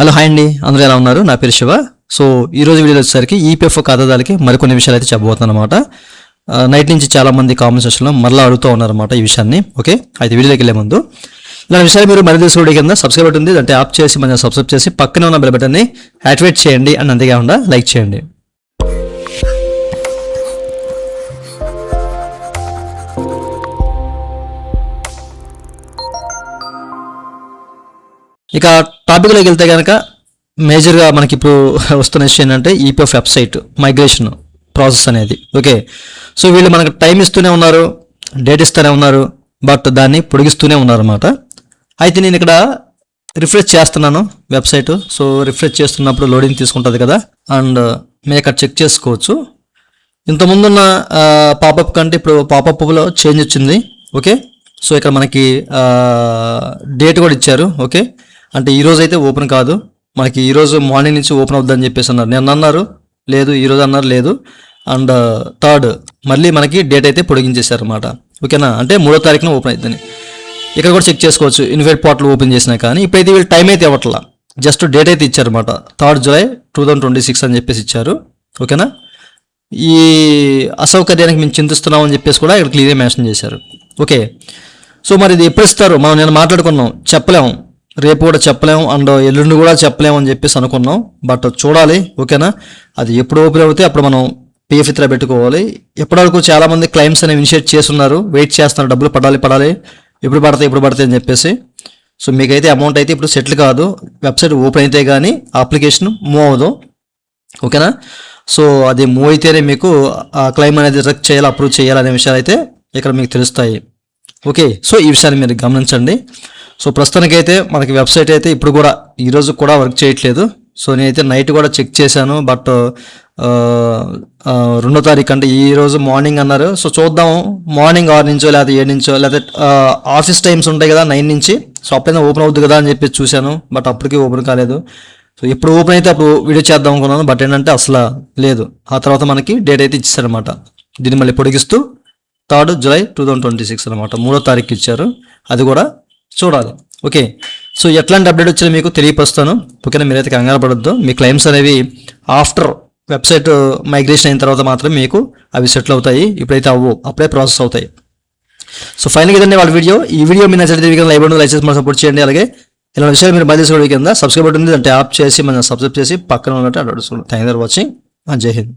Hello hi అండి, అందరూ ఎలా ఉన్నారు? నా పేరు శివ. సో ఈరోజు వీడియోలో వచ్చేసరికి ఈపీఎఫ్ఓ ఖాతాదారులకి మరికొన్ని విషయాలు అయితే చెప్పబోతున్నాను అనమాట. నైట్ నుంచి చాలామంది కామెంట్ సెక్షన్లో మరలా అడుగుతూ ఉన్నారన్నమాట ఈ విషయాన్ని. ఓకే, అయితే వీడియోకి వెళ్ళే ముందు ఇలాంటి విషయాలు మీరు మరి తెలుసుకోవడం కింద సబ్స్క్రైబ్ ఉంటుంది, అంటే యాప్ చేసి మన సబ్స్క్రైబ్ చేసి పక్కనే ఉన్న బెల్ బటన్ని యాక్టివేట్ చేయండి అని అంతేకాకుండా లైక్ చేయండి. ఇక టాపిక్లోకి వెళ్తే కనుక మేజర్గా మనకి ఇప్పుడు వస్తున్న విషయం ఏంటంటే ఈపీఎఫ్ వెబ్సైట్ మైగ్రేషన్ ప్రాసెస్ అనేది. ఓకే, సో వీళ్ళు మనకు టైం ఇస్తూనే ఉన్నారు, డేట్ ఇస్తూనే ఉన్నారు, బట్ దాన్ని పొడిగిస్తూనే ఉన్నారు అన్నమాట. అయితే నేను ఇక్కడ రిఫ్రెష్ చేస్తున్నాను వెబ్సైట్. సో రిఫ్రెష్ చేస్తున్నప్పుడు లోడింగ్ తీసుకుంటుంది కదా, అండ్ మీరు ఇక్కడ చెక్ చేసుకోవచ్చు. ఇంతకుముందున్న పాపప్ కంటే ఇప్పుడు పాపప్లో చేంజ్ వచ్చింది. ఓకే, సో ఇక్కడ మనకి డేట్ కూడా ఇచ్చారు. ఓకే, అంటే ఈరోజు అయితే ఓపెన్ కాదు, మనకి ఈరోజు మార్నింగ్ నుంచి ఓపెన్ అవుద్దని చెప్పేసి అన్నారు. నిన్న అన్నారు లేదు, ఈరోజు అన్నారు లేదు, అండ్ 3rd మళ్ళీ మనకి డేట్ అయితే పొడిగించేశారు అనమాట. ఓకేనా, అంటే 3వ తారీఖున ఓపెన్ అవుతుంది. ఇక్కడ కూడా చెక్ చేసుకోవచ్చు ఇన్వైట్ పోర్టల్ ఓపెన్ చేసినా కానీ. ఇప్పుడైతే వీళ్ళు టైం అయితే ఇవ్వట్లా, జస్ట్ డేట్ అయితే ఇచ్చారన్నమాట. 3rd July 2026 అని చెప్పేసి ఇచ్చారు. ఓకేనా, ఈ అసౌకర్యానికి మేము చింతిస్తున్నాం అని చెప్పేసి కూడా ఇక్కడ క్లియర్గా మెన్షన్ చేశారు. ఓకే, సో మరి ఇది ఎప్పుడు ఇస్తారు మనం నేను మాట్లాడుకున్నాం, చెప్పలేము, రేపు కూడా చెప్పలేము, అండ్ ఎల్లుండి కూడా చెప్పలేము అని చెప్పేసి అనుకున్నాం, బట్ చూడాలి. ఓకేనా, అది ఎప్పుడు ఓపెన్ అవుతే అప్పుడు మనం పిఎఫ్ ఇతర పెట్టుకోవాలి. ఎప్పటివరకు చాలామంది క్లైమ్స్ అనేవి ఇనిషియేట్ చేస్తున్నారు, వెయిట్ చేస్తున్నారు, డబ్బులు పడాలి ఎప్పుడు పడతాయి అని చెప్పేసి. సో మీకైతే అమౌంట్ అయితే ఇప్పుడు సెటిల్ కాదు, వెబ్సైట్ ఓపెన్ అయితే కానీ అప్లికేషన్ మూవ్ అవ్వదు. ఓకేనా, సో అది మూవ్ అయితేనే మీకు ఆ క్లైమ్ అనేది రిజెక్ట్ చేయాలి, అప్రూవ్ చేయాలి అనే విషయాలు అయితే ఇక్కడ మీకు తెలుస్తాయి. ఓకే, సో ఈ విషయాన్ని మీరు గమనించండి. సో ప్రస్తుతానికైతే మనకి వెబ్సైట్ అయితే ఇప్పుడు కూడా ఈరోజు కూడా వర్క్ చేయట్లేదు. సో నేనైతే నైట్ కూడా చెక్ చేశాను, బట్ 2వ తారీఖు అంటే ఈరోజు మార్నింగ్ అన్నారు. సో చూద్దాం, మార్నింగ్ 6 నుంచో లేదా 7 నుంచో లేదా ఆఫీస్ టైమ్స్ ఉంటాయి కదా 9 నుంచి, సో అప్పుడైనా ఓపెన్ అవుతుంది కదా అని చెప్పి చూశాను, బట్ అప్పటికి ఓపెన్ కాలేదు. సో ఎప్పుడు ఓపెన్ అయితే అప్పుడు వీడియో చేద్దాం అనుకున్నాను, బట్ ఏంటంటే అసలు లేదు. ఆ తర్వాత మనకి డేట్ అయితే ఇచ్చారనమాట, దీన్ని మళ్ళీ పొడిగిస్తూ 3rd July 2026 అనమాట, 3వ తారీఖు ఇచ్చారు. అది కూడా చూడాలి. ఓకే, సో ఎట్లాంటి అప్డేట్ వచ్చారో మీకు తెలియపరుస్తాను. ఓకేనా, మీరైతే కంగారు పడొద్దు. మీ క్లైమ్స్ అనేవి ఆఫ్టర్ వెబ్సైట్ మైగ్రేషన్ అయిన తర్వాత మాత్రం మీకు అవి సెటిల్ అవుతాయి, ఇప్పుడైతే అవ్వవు, అప్పుడే ప్రాసెస్ అవుతాయి. సో ఫైనల్గా ఇదండి వాళ్ళ వీడియో. ఈ వీడియో మీ నచ్చితే లైక్ బటన్ లైక్ చేసి మనం సపోర్ట్ చేయండి. అలాగే ఇలాంటి విషయాలు మీరు మళ్ళీ తీసుకోవడం కింద సబ్స్క్రైబ్ ఉంటుంది, అంటే యాప్ చేసి మనం సబ్స్క్రైబ్ చేసి పక్కన ఉన్నట్టు అడుగుతుంది. Thank you for watching. జై హింద్.